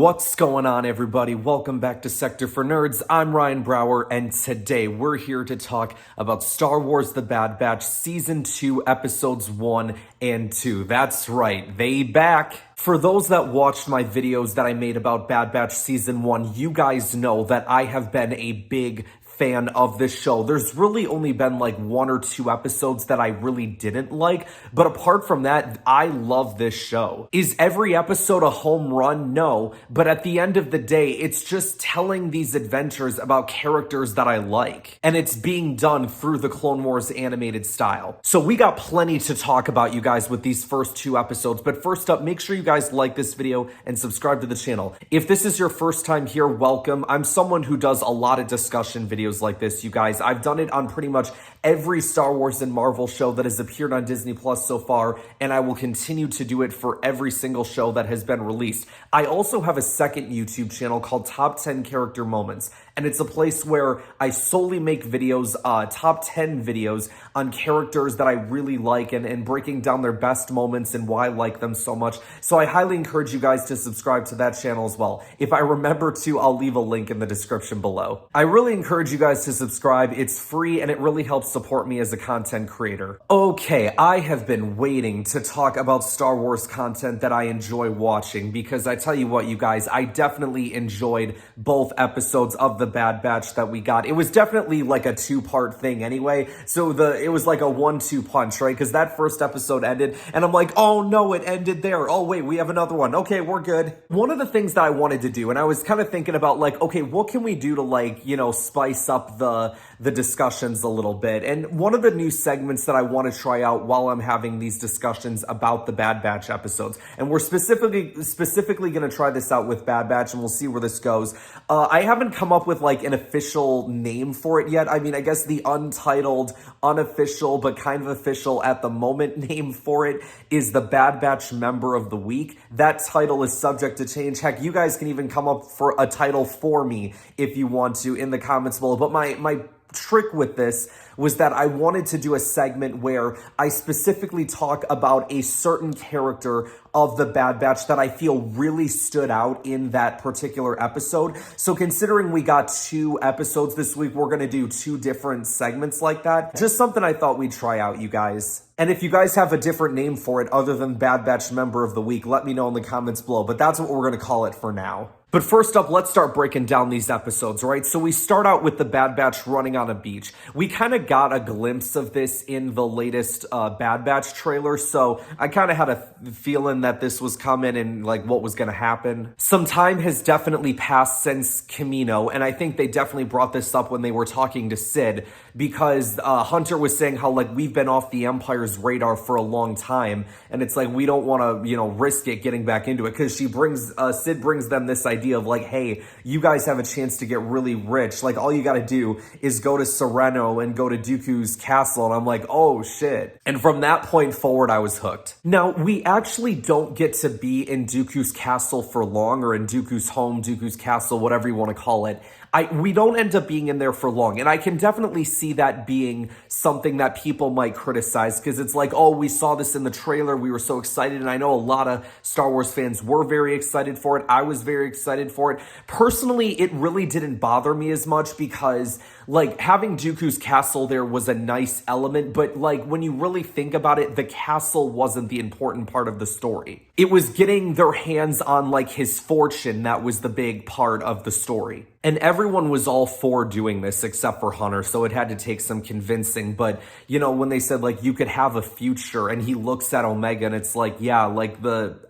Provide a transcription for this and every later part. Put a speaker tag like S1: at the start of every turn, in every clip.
S1: What's going on, everybody? Welcome back to Sector for Nerds. I'm Ryan Brower, and today we're here to talk about Star Wars The Bad Batch Season 2, Episodes 1 and 2. That's right, they back. For those that watched my videos that I made about Bad Batch Season 1, you guys know that I have been a big fan of this show. There's really only been like one or two episodes that I really didn't like, but apart from that, I love this show. Is every episode a home run? No, but at the end of the day, it's just telling these adventures about characters that I like, and it's being done through the Clone Wars animated style. So we got plenty to talk about, you guys, with these first two episodes, but first up, make sure you guys like this video and subscribe to the channel. If this is your first time here, welcome. I'm someone who does a lot of discussion videos like this, you guys. I've done it on pretty much every Star Wars and Marvel show that has appeared on Disney Plus so far, and I will continue to do it for every single show that has been released. I also have a second YouTube channel called Top 10 Character Moments, and it's a place where I solely make videos, top 10 videos on characters that I really like and breaking down their best moments and why I like them so much. So I highly encourage you guys to subscribe to that channel as well. If I remember to, I'll leave a link in the description below. I really encourage you guys to subscribe. It's free and it really helps support me as a content creator. Okay, I have been waiting to talk about Star Wars content that I enjoy watching, because I tell you what, you guys, I definitely enjoyed both episodes of The Bad Batch that we got. It was definitely like a two-part thing anyway, so it was like a 1-2 punch, right? Because that first episode ended and I'm like, oh no, it ended there. Oh wait, we have another one. Okay, we're good. One of the things that I wanted to do, and I was kind of thinking about like, okay, what can we do to like, you know, spice up the discussions a little bit? And one of the new segments that I want to try out while I'm having these discussions about the Bad Batch episodes, and we're specifically going to try this out with Bad Batch, and we'll see where this goes. I haven't come up with like an official name for it yet. I mean, I guess the untitled, unofficial, but kind of official at the moment name for it is the Bad Batch Member of the Week. That title is subject to change. Heck, you guys can even come up for a title for me if you want to in the comments below. But my trick with this was that I wanted to do a segment where I specifically talk about a certain character of the Bad Batch that I feel really stood out in that particular episode. So considering we got 2 episodes this week, we're going to do 2 different segments like that. Just something I thought we'd try out, you guys. And if you guys have a different name for it other than Bad Batch Member of the Week, let me know in the comments below. But that's what we're going to call it for now. But first up, let's start breaking down these episodes, right? So we start out with the Bad Batch running on a beach. We kind of got a glimpse of this in the latest Bad Batch trailer, so I kind of had a feeling that this was coming and like what was going to happen. Some time has definitely passed since Camino, and I think they definitely brought this up when they were talking to Sid, because Hunter was saying how like we've been off the Empire's radar for a long time, and it's like we don't want to, you know, risk it getting back into it, because Sid brings them this idea of like, hey, you guys have a chance to get really rich. Like, all you got to do is go to Sereno and go to Dooku's castle. And I'm like, oh shit. And from that point forward, I was hooked. Now, we actually don't get to be in Dooku's castle for long, or in Dooku's home, Dooku's castle, whatever you want to call it. We don't end up being in there for long, and I can definitely see that being something that people might criticize, because it's like, oh, we saw this in the trailer, we were so excited, and I know a lot of Star Wars fans were very excited for it. I was very excited for it. Personally, it really didn't bother me as much, because like having Dooku's castle there was a nice element, but like when you really think about it, the castle wasn't the important part of the story. It was getting their hands on like his fortune that was the big part of the story. And everyone was all for doing this except for Hunter, so it had to take some convincing. But, you know, when they said, like, you could have a future, and he looks at Omega, and it's like, yeah, like,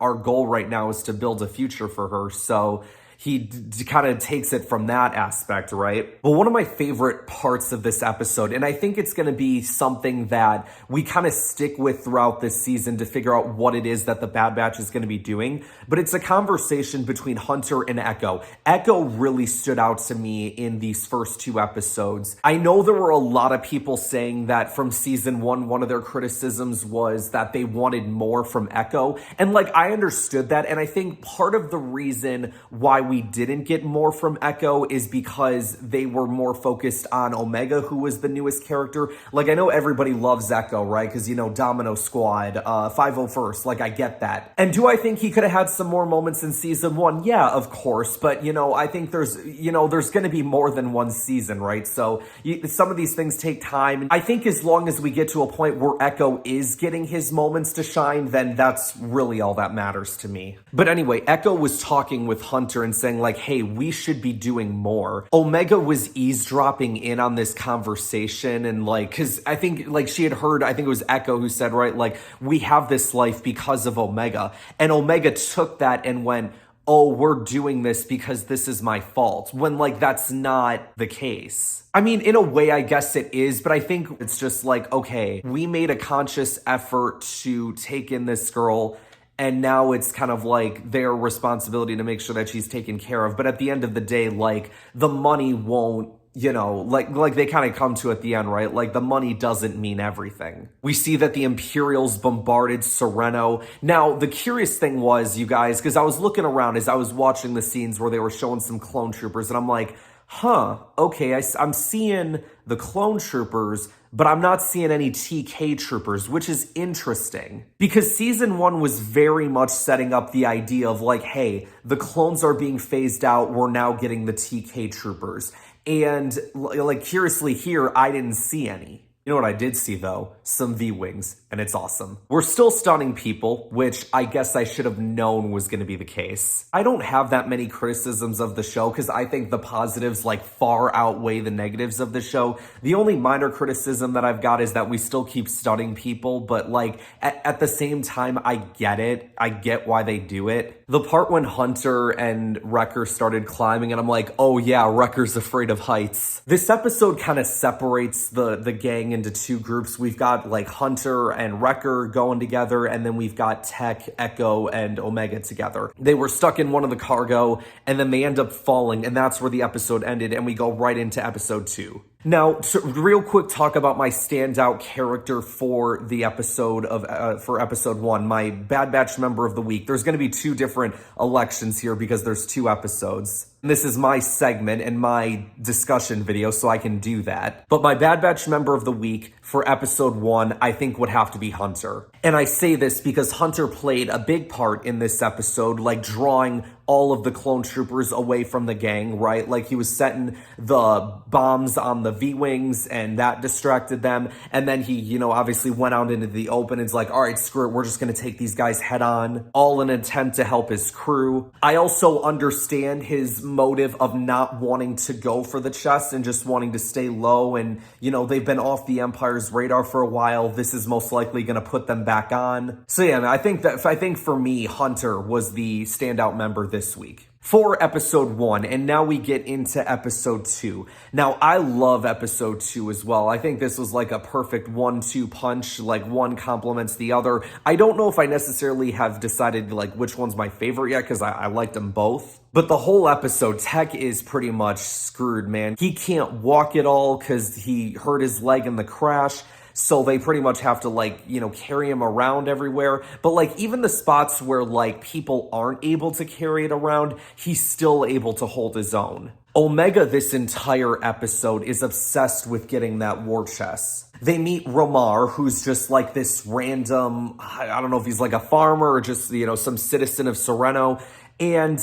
S1: our goal right now is to build a future for her, so he kind of takes it from that aspect, right? But one of my favorite parts of this episode, and I think it's going to be something that we kind of stick with throughout this season to figure out what it is that the Bad Batch is going to be doing, but it's a conversation between Hunter and Echo. Echo really stood out to me in these first 2 episodes. I know there were a lot of people saying that from season 1, one of their criticisms was that they wanted more from Echo, and like I understood that, and I think part of the reason why we we didn't get more from Echo is because they were more focused on Omega, who was the newest character. Like, I know everybody loves Echo, right? Because, you know, Domino Squad, 501st, like, I get that. And do I think he could have had some more moments in season 1? Yeah, of course. But, you know, I think there's going to be more than one season, right? So some of these things take time. I think as long as we get to a point where Echo is getting his moments to shine, then that's really all that matters to me. But anyway, Echo was talking with Hunter and saying like, hey, we should be doing more. Omega was eavesdropping in on this conversation and like, because I think like she had heard, I think it was Echo who said, right, like, we have this life because of Omega. And Omega took that and went, oh, we're doing this because this is my fault, when like that's not the case. I mean, in a way, I guess it is, but I think it's just like, okay, we made a conscious effort to take in this girl, and now it's kind of like their responsibility to make sure that she's taken care of. But at the end of the day, like, the money won't, you know, like they kind of come to at the end, right? Like, the money doesn't mean everything. We see that the Imperials bombarded Sereno. Now, the curious thing was, you guys, because I was looking around as I was watching the scenes where they were showing some clone troopers, and I'm like, huh, okay, I'm seeing the clone troopers, but I'm not seeing any TK troopers, which is interesting. Because season 1 was very much setting up the idea of like, hey, the clones are being phased out, we're now getting the TK troopers. And like, curiously here, I didn't see any. You know what I did see, though? Some V-Wings, and it's awesome. We're still stunning people, which I guess I should have known was going to be the case. I don't have that many criticisms of the show because I think the positives like far outweigh the negatives of the show. The only minor criticism that I've got is that we still keep stunning people, but like at the same time, I get it. I get why they do it. The part when Hunter and Wrecker started climbing, and I'm like, oh yeah, Wrecker's afraid of heights. This episode kind of separates the gang into two groups. We've got like Hunter and Wrecker going together, and then we've got Tech, Echo, and Omega together. They were stuck in one of the cargo, and then they end up falling, and that's where the episode ended, and we go right into episode 2. Now, to real quick talk about my standout character for the episode of for episode 1, my Bad Batch member of the week. There's going to be 2 different elections here because there's 2 episodes. And this is my segment and my discussion video, so I can do that. But my Bad Batch member of the week for episode 1, I think would have to be Hunter. And I say this because Hunter played a big part in this episode, like drawing all of the clone troopers away from the gang, right? Like, he was setting the bombs on the V-Wings, and that distracted them. And then he, you know, obviously went out into the open and is like, all right, screw it, we're just going to take these guys head on, all in an attempt to help his crew. I also understand his motive of not wanting to go for the chest and just wanting to stay low. And, you know, they've been off the Empire's radar for a while. This is most likely going to put them back on. So yeah, I think for me, Hunter was the standout member this week. For episode 1, and now we get into episode 2. Now, I love episode 2 as well. I think this was like a perfect 1-2 punch, like one complements the other. I don't know if I necessarily have decided like which one's my favorite yet, because I liked them both. But the whole episode, Tech is pretty much screwed, man. He can't walk at all because he hurt his leg in the crash. So they pretty much have to, like, you know, carry him around everywhere. But, like, even the spots where, like, people aren't able to carry it around, he's still able to hold his own. Omega, this entire episode, is obsessed with getting that war chest. They meet Romar, who's just, like, this random, I don't know if he's, like, a farmer or just, you know, some citizen of Sereno. And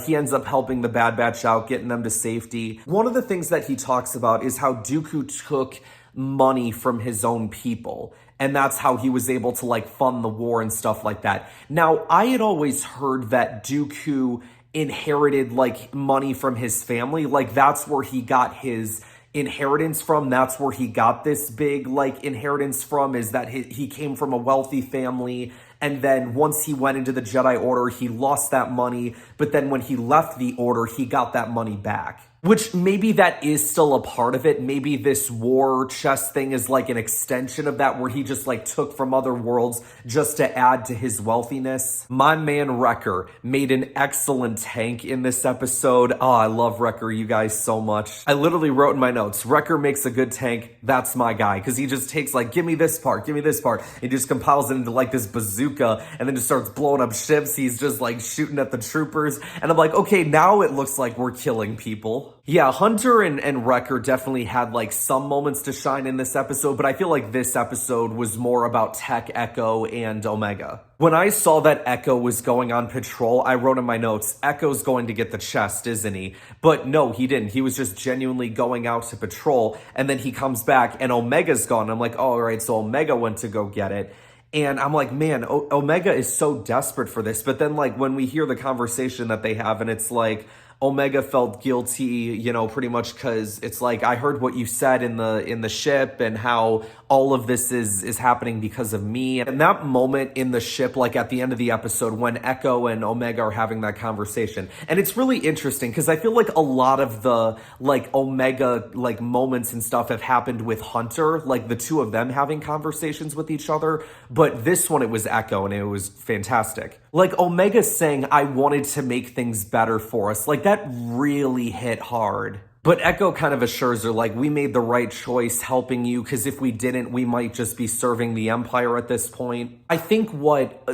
S1: he ends up helping the Bad Batch out, getting them to safety. One of the things that he talks about is how Dooku took money from his own people, and that's how he was able to like fund the war and stuff like that. Now, I had always heard that Dooku inherited like money from his family, like that's where he got his inheritance from. That's where he got this big like inheritance from, is that he came from a wealthy family. And then once he went into the Jedi Order, he lost that money. But then when he left the Order, he got that money back. Which maybe that is still a part of it. Maybe this war chest thing is like an extension of that, where he just like took from other worlds just to add to his wealthiness. My man Wrecker made an excellent tank in this episode. Oh, I love Wrecker, you guys, so much. I literally wrote in my notes, Wrecker makes a good tank. That's my guy. Because he just takes like, give me this part, give me this part. He just compiles it into like this bazooka and then just starts blowing up ships. He's just like shooting at the troopers. And I'm like, okay, now it looks like we're killing people. Yeah, Hunter and Wrecker definitely had like some moments to shine in this episode, but I feel like this episode was more about Tech, Echo, and Omega. When I saw that Echo was going on patrol, I wrote in my notes, Echo's going to get the chest, isn't he? But no, he didn't. He was just genuinely going out to patrol, and then he comes back and Omega's gone. I'm like, oh, all right, so Omega went to go get it. And I'm like, man, Omega is so desperate for this. But then like when we hear the conversation that they have, and it's like, Omega felt guilty, you know, pretty much because it's like, I heard what you said in the ship and how all of this is happening because of me. And that moment in the ship, like at the end of the episode when Echo and Omega are having that conversation. And it's really interesting because I feel like a lot of the like Omega like moments and stuff have happened with Hunter, like the two of them having conversations with each other. But this one, it was Echo, and it was fantastic. Like Omega saying, I wanted to make things better for us. Like that really hit hard. But Echo kind of assures her, like, we made the right choice helping you, because if we didn't, we might just be serving the Empire at this point. I think what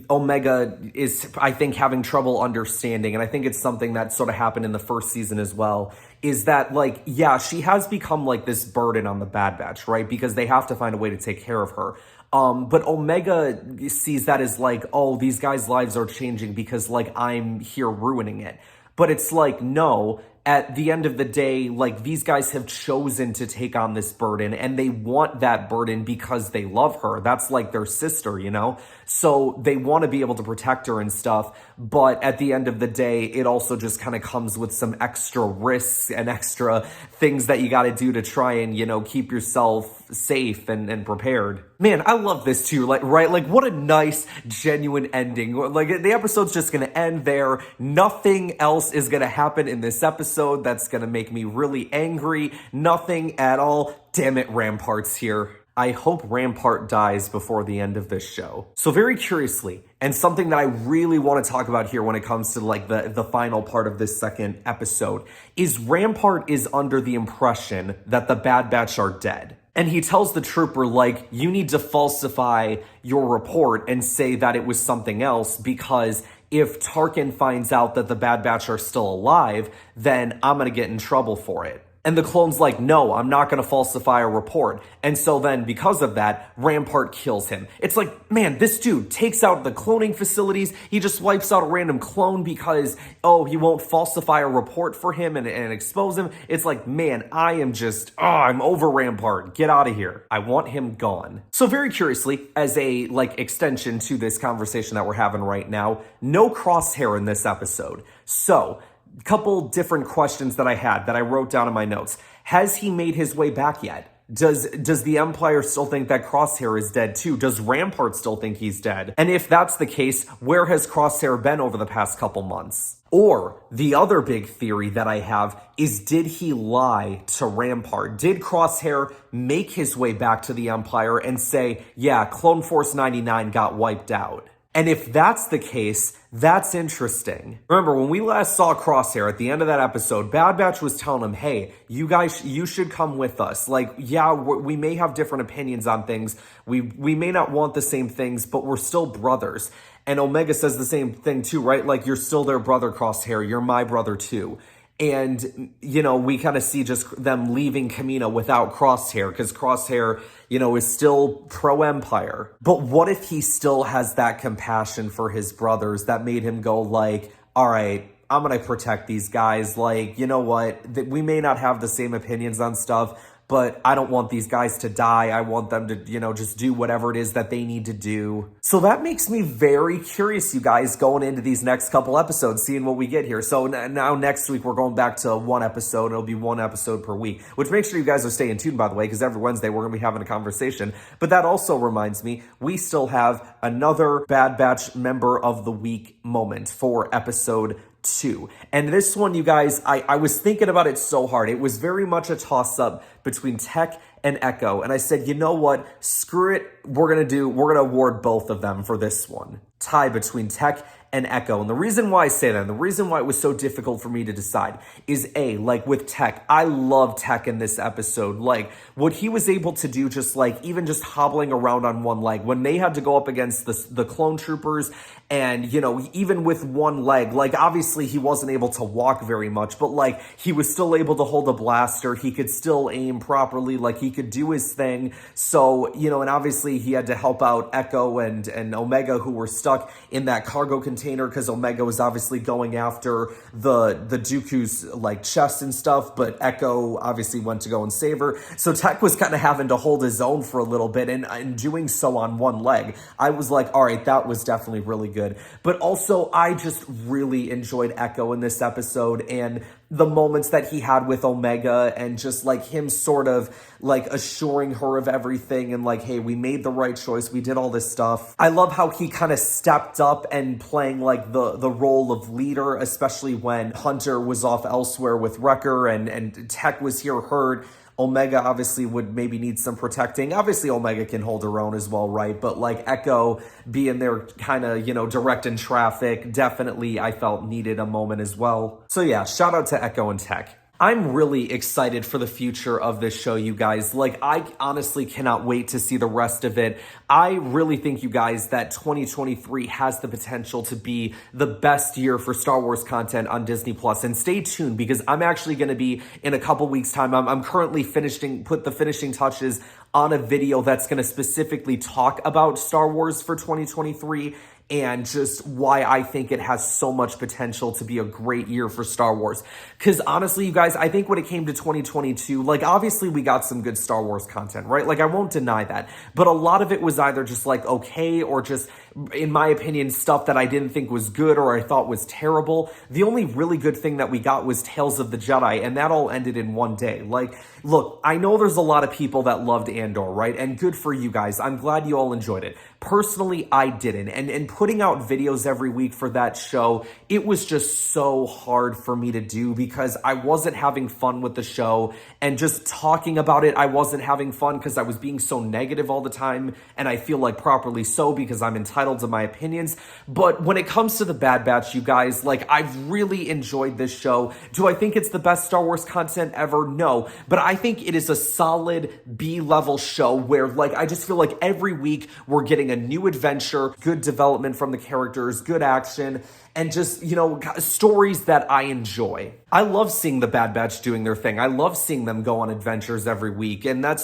S1: Omega is, I think, having trouble understanding, and I think it's something that sort of happened in the first season as well, is that, like, yeah, she has become, like, this burden on the Bad Batch, right? Because they have to find a way to take care of her. But Omega sees that as, like, oh, these guys' lives are changing because, like, I'm here ruining it. But it's like, no, at the end of the day, like, these guys have chosen to take on this burden, and they want that burden because they love her. That's like their sister, you know? So they want to be able to protect her and stuff. But at the end of the day, it also just kind of comes with some extra risks and extra things that you got to do to try and, you know, keep yourself safe and prepared. Man, I love this too. Like, right? Like, what a nice, genuine ending. Like, the episode's just going to end there. Nothing else is going to happen in this episode that's going to make me really angry. Nothing at all. Damn it, Rampart's here. I hope Rampart dies before the end of this show. So very curiously, and something that I really want to talk about here when it comes to like the final part of this second episode, is Rampart is under the impression that the Bad Batch are dead. And he tells the trooper, like, you need to falsify your report and say that it was something else, because if Tarkin finds out that the Bad Batch are still alive, then I'm going to get in trouble for it. And the clone's like, no, I'm not going to falsify a report. And so then, because of that, Rampart kills him. It's like, man, this dude takes out the cloning facilities. He just wipes out a random clone because, oh, he won't falsify a report for him and expose him. It's like, man, I am just, I'm over Rampart. Get out of here. I want him gone. So very curiously, as a like extension to this conversation that we're having right now, no Crosshair in this episode. So, couple different questions that I had that I wrote down in my notes. Has he made his way back yet? Does the Empire still think that Crosshair is dead too? Does Rampart still think he's dead? And if that's the case, where has Crosshair been over the past couple months? Or the other big theory that I have is, did he lie to Rampart? Did Crosshair make his way back to the Empire and say, yeah, Clone Force 99 got wiped out? And if that's the case, that's interesting. Remember, when we last saw Crosshair at the end of that episode, Bad Batch was telling him, hey, you guys, you should come with us. Like, yeah, we may have different opinions on things. We may not want the same things, but we're still brothers. And Omega says the same thing too, right? Like, you're still their brother, Crosshair. You're my brother too. And, you know, we kind of see just them leaving Kamino without Crosshair, because Crosshair, you know, is still pro-Empire. But what if he still has that compassion for his brothers that made him go like, all right, I'm going to protect these guys. Like, you know what? We may not have the same opinions on stuff, but I don't want these guys to die. I want them to, you know, just do whatever it is that they need to do. So that makes me very curious, you guys, going into these next couple episodes, seeing what we get here. So now next week, we're going back to one episode. It'll be one episode per week, which make sure you guys are staying tuned, by the way, because every Wednesday we're going to be having a conversation. But that also reminds me, we still have another Bad Batch Member of the Week moment for episode 2. And this one, you guys, I was thinking about it so hard. It was very much a toss-up between Tech and Echo. And I said, you know what? Screw it. We're going to award both of them for this one. Tie between Tech and Echo. And the reason why I say that, and the reason why it was so difficult for me to decide is like with Tech, I love Tech in this episode. Like what he was able to do, just like even just hobbling around on one leg when they had to go up against the clone troopers. And, you know, even with one leg, like obviously he wasn't able to walk very much, but like he was still able to hold a blaster. He could still aim properly. Like he could do his thing. So, you know, and obviously he had to help out Echo and Omega, who were stuck in that cargo container because Omega was obviously going after the Dooku's like chest and stuff, but Echo obviously went to go and save her. So Tech was kind of having to hold his own for a little bit, and doing so on one leg. I was like, all right, that was definitely really good. But also, I just really enjoyed Echo in this episode, and the moments that he had with Omega, and just like him sort of like assuring her of everything and like, hey, we made the right choice. We did all this stuff. I love how he kind of stepped up and playing like the role of leader, especially when Hunter was off elsewhere with Wrecker and Tech was here hurt. Omega obviously would maybe need some protecting. Obviously, Omega can hold her own as well, right? But like Echo being there kind of, you know, directing traffic, definitely I felt needed a moment as well. So yeah, shout out to Echo and Tech. I'm really excited for the future of this show, you guys. Like, I honestly cannot wait to see the rest of it. I really think, you guys, that 2023 has the potential to be the best year for Star Wars content on Disney+. And stay tuned, because I'm actually going to be, in a couple weeks' time, I'm currently put the finishing touches on a video that's going to specifically talk about Star Wars for 2023 and just why I think it has so much potential to be a great year for Star Wars. Because honestly, you guys, I think when it came to 2022, like obviously we got some good Star Wars content, right? Like I won't deny that. But a lot of it was either just like okay, or just, in my opinion, stuff that I didn't think was good or I thought was terrible. The only really good thing that we got was Tales of the Jedi, and that all ended in one day. Like, look, I know there's a lot of people that loved Andor, right? And good for you guys. I'm glad you all enjoyed it. Personally, I didn't. And putting out videos every week for that show, it was just so hard for me to do because I wasn't having fun with the show, and just talking about it, I wasn't having fun because I was being so negative all the time, and I feel like properly so because I'm entitled to my opinions. But when it comes to the Bad Batch, you guys, like I've really enjoyed this show. Do I think it's the best Star Wars content ever? No, but I think it is a solid B-level show where like I just feel like every week we're getting a new adventure, good development from the characters, good action, and just, you know, stories that I enjoy. I love seeing the Bad Batch doing their thing. I love seeing them go on adventures every week. And that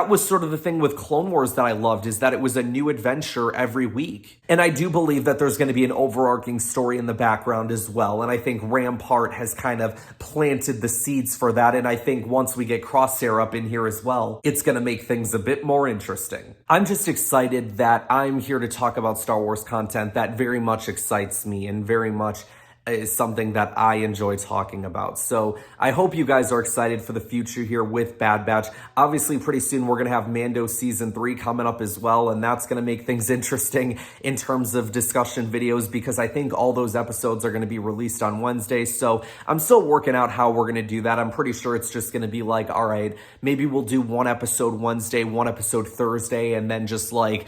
S1: was sort of the thing with Clone Wars that I loved, is that it was a new adventure every week. And I do believe that there's going to be an overarching story in the background as well. And I think Rampart has kind of planted the seeds for that. And I think once we get Crosshair up in here as well, it's going to make things a bit more interesting. I'm just excited that I'm here to talk about Star Wars content that very much excites me and very much is something that I enjoy talking about. So I hope you guys are excited for the future here with Bad Batch. Obviously, pretty soon we're going to have Mando Season 3 coming up as well, and that's going to make things interesting in terms of discussion videos, because I think all those episodes are going to be released on Wednesday. So I'm still working out how we're going to do that. I'm pretty sure it's just going to be like, all right, maybe we'll do one episode Wednesday, one episode Thursday, and then just like,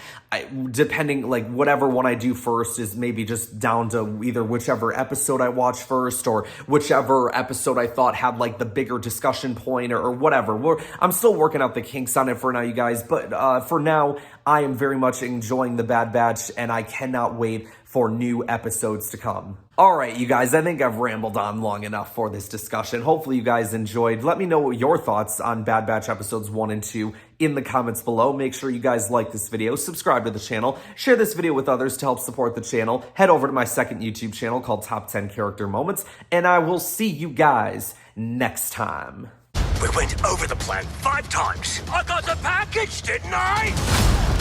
S1: depending, like whatever one I do first is maybe just down to either whichever episode I watch first, or whichever episode I thought had like the bigger discussion point, or whatever. I'm still working out the kinks on it for now, you guys, but for now, I am very much enjoying the Bad Batch, and I cannot wait for new episodes to come. All right, you guys, I think I've rambled on long enough for this discussion. Hopefully you guys enjoyed. Let me know your thoughts on Bad Batch episodes 1 and 2 in the comments below. Make sure you guys like this video, subscribe to the channel, share this video with others to help support the channel. Head over to my second YouTube channel called Top 10 Character Moments, and I will see you guys next time.
S2: We went over the plan 5 times. I got the package, didn't I?